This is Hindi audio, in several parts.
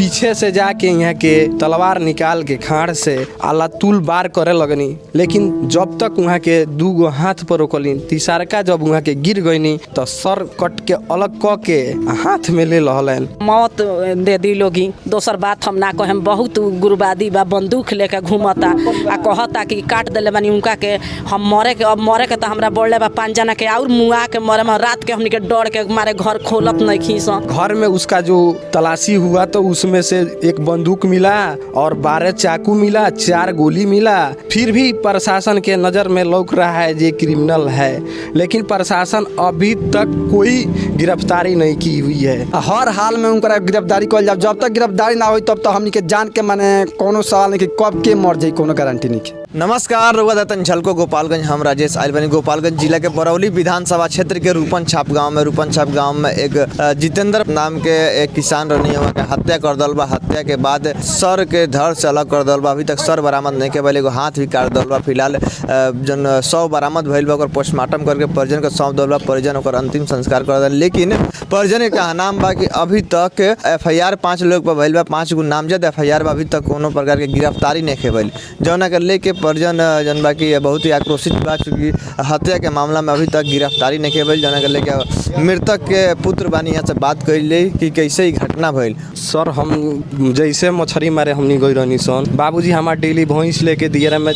पीछे से जाके यहाँ के तलवार निकाल के खाड़ से आला तुल बार करे लगनी, लेकिन जब तक वहाँ के 2 हाथ पर रोकलिन, तीसरका जब वहाँ के गिर गईनी तो सर कट के अलग क के हाथ में ले लहलन। मौत दे दी लोगी। दोसर बात हम ना कहें, बहुत गुरुबादी बा, बंदूक लेके घूमता आ कहता कि काट दिले बानी उनका के हम मरे के, अब मरे के तो हमरा बोले बा 5 जना के और मुआ के मरे में रात के हमनी के डर के मारे घर खोलत नहीं खींच। घर में उसका जो तलाशी हुआ तो उसमें से एक बंदूक मिला और 12 चाकू मिला, 4 गोली मिला। फिर भी प्रशासन के नज़र में लौक रहा है ये क्रिमिनल है, लेकिन प्रशासन अभी तक कोई गिरफ्तारी नहीं की हुई है। हर हाल में उनका गिरफ्तारी कल जाए, जब तक गिरफ्तारी ना हो तब तक हमनी के जान के माने कोनो सवाल नहीं कि कब के मर जाए, कोनो गारंटी नहीं। नमस्कार, रउआ दतन झलको गोपालगंज। हम राजेश आइल बनी गोपालगंज जिला के बरौली विधानसभा क्षेत्र के रूपनछाप गांव में एक जितेंद्र नाम के एक किसान रहनी है, के हत्या कर दल बा। हत्या के बाद सर के धड़ से अलग कर दल बा। अभी तक सर बरामद नहीं के भइल, एगो हाथ भी काट दल बा। फिलहाल जन 100 बरामद भइल बा, ओकर पोस्टमार्टम करके परिजन के सौंप दल बा। परिजन ओकर अंतिम संस्कार कर दल, लेकिन परिजन के नाम बा कि अभी तक FIR 5 लोग पर भइल बा, 5 गो नामजद FIR बा। अभी तक कोनो प्रकार के गिरफ्तारी नहीं के भइल, जौना के लेके परिजन जन बा की बहुत ही आक्रोशित बा, चूँकि हत्या के मामला में अभी तक गिरफ्तारी नहीं भइल। जौना के लेके मृतक के पुत्र बानी यहाँ से बात कइले कि कैसे ही घटना भइल। सर, हम जैसे मछली मारे हमनी गई रहनी सन, बाबूजी हमार डेली भैंस लेके दियरा में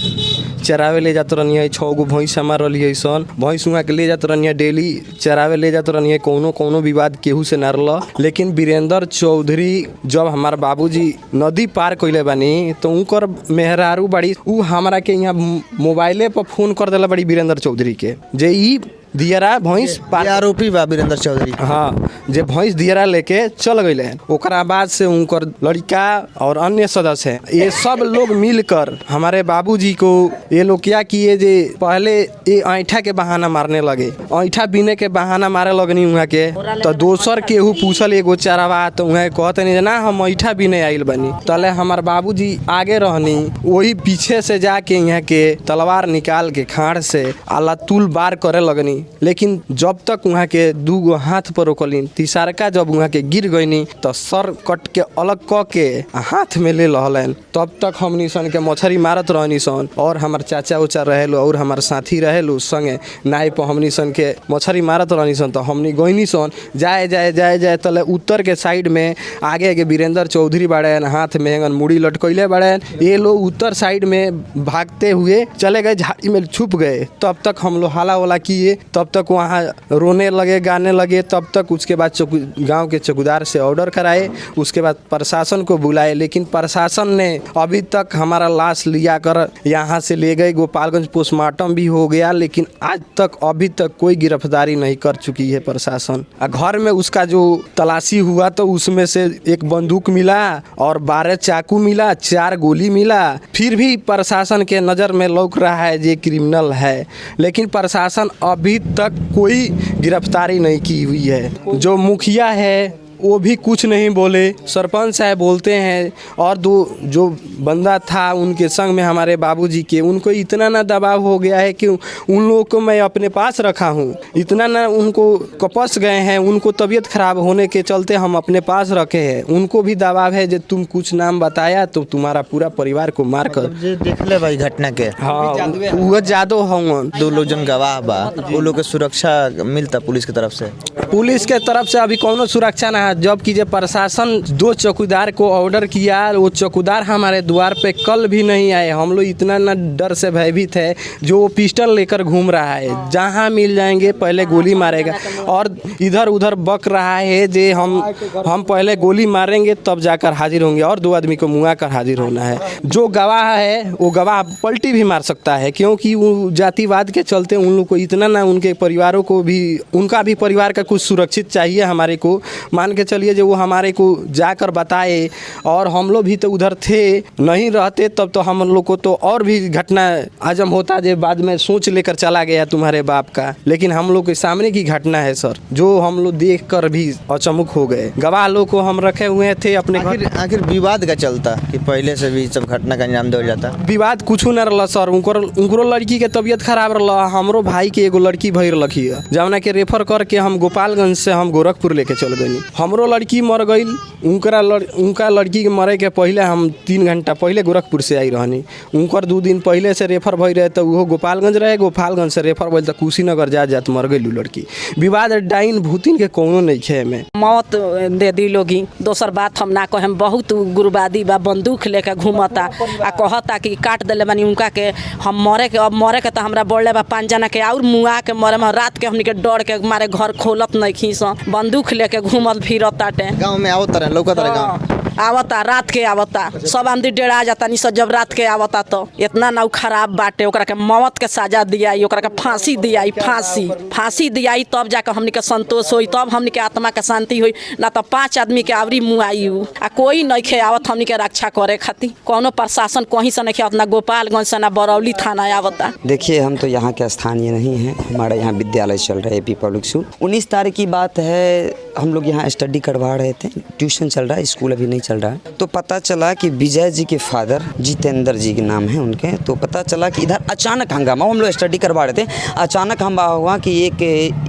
चरावे ले जाते रहनी है। 6 गो भैंस हमार रही है सन, भैंस वहाँ के ले जाते रहनी है, डेली चरावे ले जाते रहनी है। कोनो विवाद केहू से ना रहा। लेकिन वीरेंद्र चौधरी जब हमार बाबूजी नदी पार कइले बानी तो उनकर मेहरारू बड़ी उ हमारा के यहाँ मोबाइले पर फोन कर दिला बड़ी वीरेंद्र चौधरी के, जे ई दियरा भैंस आरोपी बा वीरेंद्र चौधरी। हाँ, जे भैंस दियरा लेके चल गए। ओकरा बाद से उनकर लड़का और अन्य सदस्य ये सब लोग मिलकर हमारे बाबूजी को ये लोग क्या किए, जे पहले ये ऐठा के बहाना मारने लगे, ऐठा बीने के बहाना मारे लगनी वहाँ के। तो दोसर केहू पूछल एगो चरावा तो वहाँ कहते नहीं ना हम ऐठा बीने आइल बनी। तले हमार बाबूजी आगे रहनी, वही पीछे से जाके यहाँ के तलवार निकाल के खाड़ से आला तुल बार करे लगनी, लेकिन जब तक वहाँ के 2 हाथ पर रोकलिन, तीसरका जब वहाँ के गिर गईनी तो सर कट के अलग क के हाथ में ले लहलन। तब तक हमनी सन के मछली मारत रहनी सन, और हमार चाचा उचा रहेलो और हमार साथी रहेलो संगे नाई पर हमनी सन के मछली मारत रहनी सन। तो हमनी गईनी सन जाए तले उत्तर के साइड में आगे वीरेंद्र चौधरी बाड़े, हाथ में हेंगन मुड़ी लटकैले बाड़े। ये लोग उत्तर साइड में भागते हुए चले गए, झाड़ी में छुप गए। तब तक हम लोग हाला वाला किए, तब तक वहाँ रोने लगे, गाने लगे। तब तक उसके बाद गांव के चौकीदार से ऑर्डर कराए, उसके बाद प्रशासन को बुलाए, लेकिन प्रशासन ने अभी तक हमारा लाश लिया कर यहाँ से ले गए। गोपालगंज पोस्टमार्टम भी हो गया, लेकिन आज तक अभी तक कोई गिरफ्तारी नहीं कर चुकी है प्रशासन। घर में उसका जो तलाशी हुआ तो उसमें से एक बंदूक मिला और 12 चाकू मिला, 4 गोली मिला। फिर भी प्रशासन के नज़र में लौक रहा है ये क्रिमिनल है, लेकिन प्रशासन अभी तक कोई गिरफ्तारी नहीं की हुई है। जो मुखिया है वो भी कुछ नहीं बोले, सरपंच साहब बोलते हैं, और जो बंदा था उनके संग में हमारे बाबूजी के, उनको इतना ना दबाव हो गया है कि उन लोगों को मैं अपने पास रखा हूँ, इतना ना उनको कपस गए हैं, उनको तबीयत खराब होने के चलते हम अपने पास रखे हैं। उनको भी दबाव है, जब तुम कुछ नाम बताया तो तुम्हारा पूरा परिवार को मार कर देख ले भाई घटना के। हाँ, वो जादो हूँ। 2 लोग जन गवाह बा, वो लोग के सुरक्षा मिलता पुलिस की तरफ से? पुलिस के तरफ से अभी कोनो सुरक्षा ना है, जबकि जब प्रशासन 2 चौकीदार को ऑर्डर किया, वो चौकीदार हमारे द्वार पे कल भी नहीं आए। हम लोग इतना न डर से भयभीत है, जो वो पिस्टल लेकर घूम रहा है, जहाँ मिल जाएंगे पहले गोली मारेगा, और इधर उधर बक रहा है जे हम पहले गोली मारेंगे तब जाकर हाजिर होंगे, और 2 आदमी को मुआ कर हाजिर होना है। जो गवाह है वो गवाह पलटी भी मार सकता है, क्योंकि वो जातिवाद के चलते उन लोग को इतना ना, उनके परिवारों को भी, उनका भी परिवार का कुछ सुरक्षित चाहिए हमारे को। मान के चलिए जो वो हमारे को जाकर बताए, और हम लोग भी तो उधर थे, नहीं रहते तब तो हम लोग को तो और भी घटना आजम होता, जो बाद में सोच लेकर चला गया तुम्हारे बाप का। लेकिन हम लोग के सामने की घटना है सर, जो हम लोग देख कर भी अचमुक हो गए। गवाह लोग को हम रखे हुए थे अपने। आखिर विवाद का चलता कि पहले से भी सब घटना का अंजाम दिया जाता? विवाद कुछ न रहा सर, उनको लड़की के तबीयत खराब रहा। हमरो भाई के एगो लड़की भई रखी है, जौना के रेफर करके हम गोपालगंज से हम गोरखपुर लेके चल गए। हम हमरो लड़की मर गई, उनका लड़की के मरे के पहले हम 3 घंटा पहले गोरखपुर से आई रहनी। उनकर 2 दिन पहले से रेफर भई रहे तो वो गोपालगंज रहे, गोपालगंज से रेफर भइल तो कुशीनगर जात मर गई लड़की। विवाद डाइन भूतिन के कोनो नहीं खे में मौत दे दी लोगी। दोसर बात हम ना कहें, बहुत गुरुवादी बा, बंदूक लेके घूमता आ कहता कि काट देले बानी उनका के हम मरे के तो हमरा बोले बा 5 जना के और मुआ के मरे में। रात के हमनी के डर के मारे घर खोलत नहीं खीस, बंदूक लेके घूमत फिरत ताटे। गाँव में आवत रहे लौकत रहे गाँव आवता रात के आवता, सब आदमी डेरा जाता नहीं सब। जब रात के आवता तो इतना ना खराब बाटे, ओकरा के मौत के सजा दियाई, ओकरा के फांसी दियाई, फांसी दियाई तब जाकर हमनी के संतोष होई, तब हमनी के आत्मा के शांति होई। ना तो 5 आदमी के आवरी मुआई आ कोई नहीं खे आवत हमनी के रक्षा करे खातिर। कोनो प्रशासन कहीं से नहीं आवत, ना गोपालगंज से ना बरौली थाना आवता। देखिए हम तो यहाँ के स्थानीय नहीं हैं, हमारा यहाँ विद्यालय चल रहा है एपी पब्लिक स्कूल। 19 तारीख की बात है, हम लोग यहाँ स्टडी करवा रहे थे, ट्यूशन चल रहा है, स्कूल अभी नहीं चल रहा है। तो पता चला कि विजय जी के फादर जितेंद्र जी के नाम है उनके। तो पता चला कि इधर अचानक हंगामा, हम लोग स्टडी करवा रहे थे, अचानक हंगामा हुआ कि एक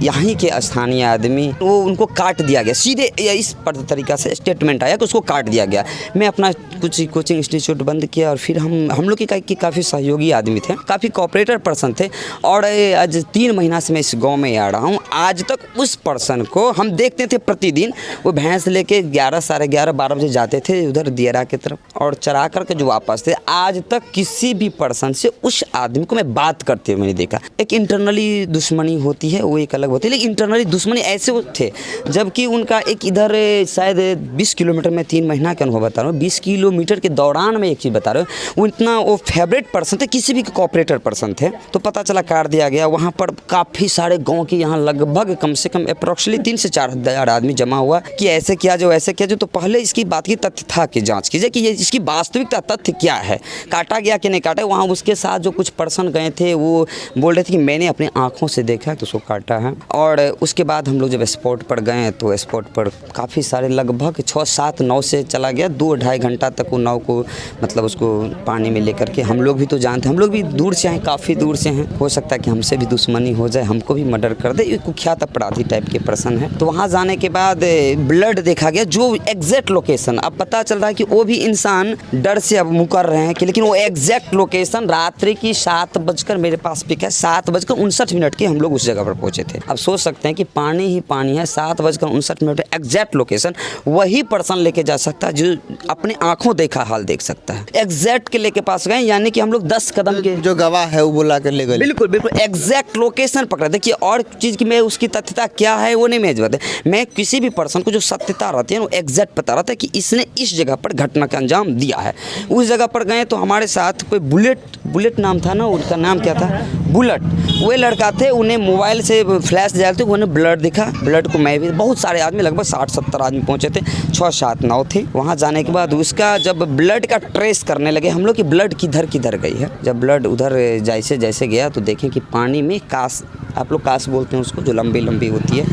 यहाँ के स्थानीय आदमी वो उनको काट दिया गया सीधे। इस तरीका से स्टेटमेंट आया कि उसको काट दिया गया। मैं अपना कुछ कोचिंग इंस्टीट्यूट बंद किया और फिर हम लोग की काफ़ी सहयोगी आदमी थे, काफ़ी कोऑपरेटर पर्सन थे। और आज 3 महीना से मैं इस गाँव में आ रहा हूँ। आज तक उस पर्सन को हम देखते थे प्रतिदिन, वो भैंस लेके 11, साढ़े 11, 12 बजे जाते थे उधर दियरा की तरफ और चरा करके जो वापस थे। आज तक किसी भी पर्सन से उस आदमी को मैं बात करते हुए नहीं देखा। एक इंटरनली दुश्मनी होती है वो एक अलग होती है, लेकिन इंटरनली दुश्मनी ऐसे थे जबकि उनका एक इधर शायद 20 किलोमीटर में 3 महीना का अनुभव बता रहा हूँ। 20 किलोमीटर के दौरान में एक चीज़ बता रहा हूँ, वो इतना वो फेवरेट पर्सन थे, किसी भी कोऑपरेटर पर्सन थे। तो पता चला काट दिया गया। वहाँ पर काफ़ी सारे गाँव के यहाँ लगभग कम से कम अप्रॉक्सीमेटली 3 से 4 हज़ार आदमी जमा हुआ कि ऐसे किया जो ऐसे किया जो। तो पहले इसकी बात की तथ्य था कि जांच कीजिए कि ये इसकी वास्तविकता तथ्य क्या है, काटा गया कि नहीं काटा। वहाँ उसके साथ जो कुछ पर्सन गए थे वो बोल रहे थे कि मैंने अपनी आंखों से देखा कि उसको काटा है। और उसके बाद हम लोग जब स्पॉट पर गए तो स्पॉट पर काफ़ी सारे लगभग 6, 7 नाव से चला गया। 2-2.5 घंटा तक वो नाव को मतलब उसको पानी में लेकर के, हम लोग भी तो जानते, हम लोग भी दूर से हैं, काफ़ी दूर से हैं, हो सकता है कि हमसे भी दुश्मनी हो जाए, हमको भी मर्डर कर दे। ये कुख्यात अपराधी टाइप के पर्सन है। तो वहाँ जाने के बाद ब्लड देखा गया, जो एग्जैक्ट लोकेशन अब पता चल रहा है कि वो भी इंसान डर से अब मुकर रहे हैं कि, लेकिन वो एग्जैक्ट लोकेशन रात्रि की 7 बजकर मेरे पास पिक है 7:59 के हम लोग उस जगह पर पहुंचे थे। अब सोच सकते हैं कि पानी ही पानी है, 7:59 एग्जैक्ट लोकेशन वही पर्सन लेके जा सकता है जो अपने आंखों देखा हाल देख सकता है। एग्जैक्ट के लेके पास गए, यानी कि हम लोग 10 कदम के जो गवाह है वो बुला कर ले गए। बिल्कुल एग्जैक्ट लोकेशन पकड़ा। देखिए और चीज़ की मैं उसकी तथ्यता क्या है वो नहीं मैं बताता, मैं किसी भी पर्सन को जो सत्यता रहती है वो एग्जैक्ट पता रहता है कि इसने इस जगह पर घटना का अंजाम दिया है। उस जगह पर गए तो हमारे साथ कोई बुलेट नाम था ना, उनका नाम क्या था, बुलेट, वो लड़का थे। उन्हें मोबाइल से फ्लैश जला थे, उन्हें ब्लड दिखा। ब्लड को मैं भी, बहुत सारे आदमी लगभग 60-70 आदमी पहुंचे थे, 6-7 नाव थे। वहाँ जाने के बाद उसका जब ब्लड का ट्रेस करने लगे हम लोग कि ब्लड किधर गई है। जब ब्लड उधर जैसे गया तो देखें कि पानी में कास, आप लोग कास बोलते हैं उसको, जो लंबी होती है,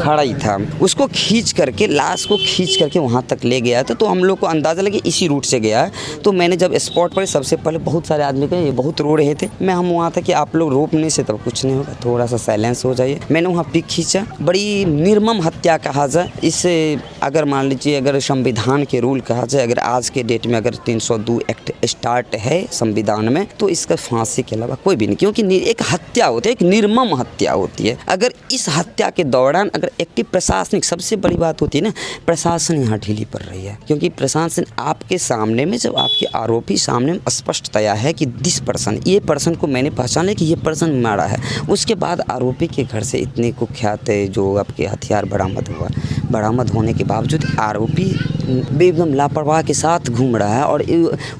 खड़ाई था। उसको खींच करके, लाश को खींच करके वहाँ तक ले गया था। तो हम लोग को अंदाज़ा लगे इसी रूट से गया है। तो मैंने जब स्पॉट पर सबसे पहले बहुत सारे आदमी गए, ये बहुत रो रहे थे, हम वहाँ था कि आप लोग रोकने से तब कुछ नहीं होगा, थोड़ा सा साइलेंस हो जाइए। मैंने वहाँ पिक खींचा। बड़ी निर्मम हत्या कहा जाए इसे, अगर मान लीजिए अगर संविधान के रूल कहा जाए, अगर आज के डेट में अगर 302 एक्ट स्टार्ट है संविधान में, तो इसका फांसी के अलावा कोई भी नहीं, क्योंकि एक हत्या होती है, एक निर्मम हत्या होती है। अगर इस हत्या के दौरान अगर एक्टिव प्रशासनिक, सबसे बड़ी बात होती है ना, प्रशासन यहाँ ढीली पड़ रही है, क्योंकि प्रशासन आपके सामने में, जब आपके आरोपी सामने में स्पष्टतया है कि दिस पर्सन, ये पर्सन को मैंने पहचाना कि ये पर्सन मारा है, उसके बाद आरोपी के घर से इतने कुख्यात जो आपके हथियार बरामद हुआ, बरामद होने के बावजूद आरोपी एकदम लापरवाह के साथ घूम रहा है और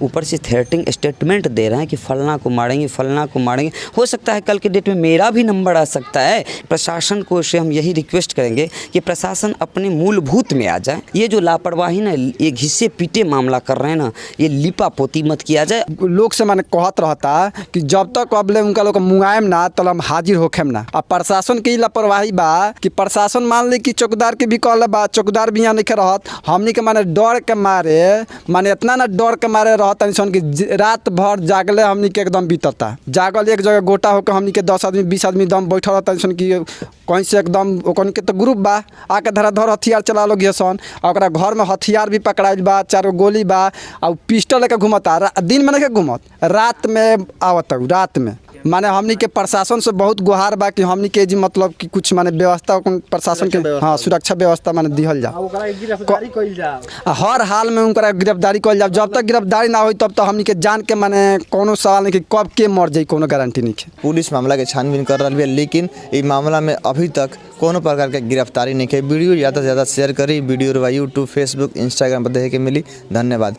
ऊपर से थ्रेटिंग स्टेटमेंट दे रहे हैं कि फलना को मारेंगे। हो सकता है कल के डेट में मेरा भी नंबर आ सकता है। प्रशासन को से हम यही रिक्वेस्ट करेंगे कि प्रशासन अपने मूलभूत में आ जाए। ये जो लापरवाही ना, ये घिसे पीटे मामला कर रहे हैं ना, ये लिपा पोती मत किया जाए। लोग से मैंने कहत रहता कि जब तक अबले उनका लोग मुआयम ना तब हम हाजिर होखेम ना। अब प्रशासन की लापरवाही बा कि प्रशासन मान ली कि चौकीदार के भी कहल भागल बा, चौकीदार भी यहाँ नहीं रहत। हमनी के माने डर के मारे माने इतना ना डर के मारे रहत सन कि रात भर जागले हमनी के एकदम बीतता। जागल एक जगह गोटा होकर हमनी के 10 आदमी 20 आदमी दम बैठल रहता सन कि कहीं से एकदम ओकन के तो ग्रुप बा आके धराधर हथियार चला लो गिया सन। और घर में हथियार भी पकड़ाइल बा, 4 गोली बा और पिस्टल लेके घूमता। दिन में नहीं घूमत, रात में आवत। रात में माने हमनी के प्रशासन से बहुत गुहार बा कि हमनी के जी मतलब कि कुछ माने व्यवस्था प्रशासन के हाँ सुरक्षा व्यवस्था माने दिहल जा, हर हाल में उनका गिरफ्तारी कइल जा। जब तक गिरफ्तारी ना होई तब तक हमनी के जान के माने कोनो सवाल नहीं कि कब के मर जाई, कोनो गारंटी नहीं है। पुलिस मामला के छानबीन कर रही है, लेकिन इस मामला में अभी तक कोनो प्रकार के गिरफ्तारी नहीं है। वीडियो ज़्यादा से ज़्यादा शेयर करी, वीडियो यूट्यूब, फेसबुक, इंस्टाग्राम पर देखे के मिली। धन्यवाद।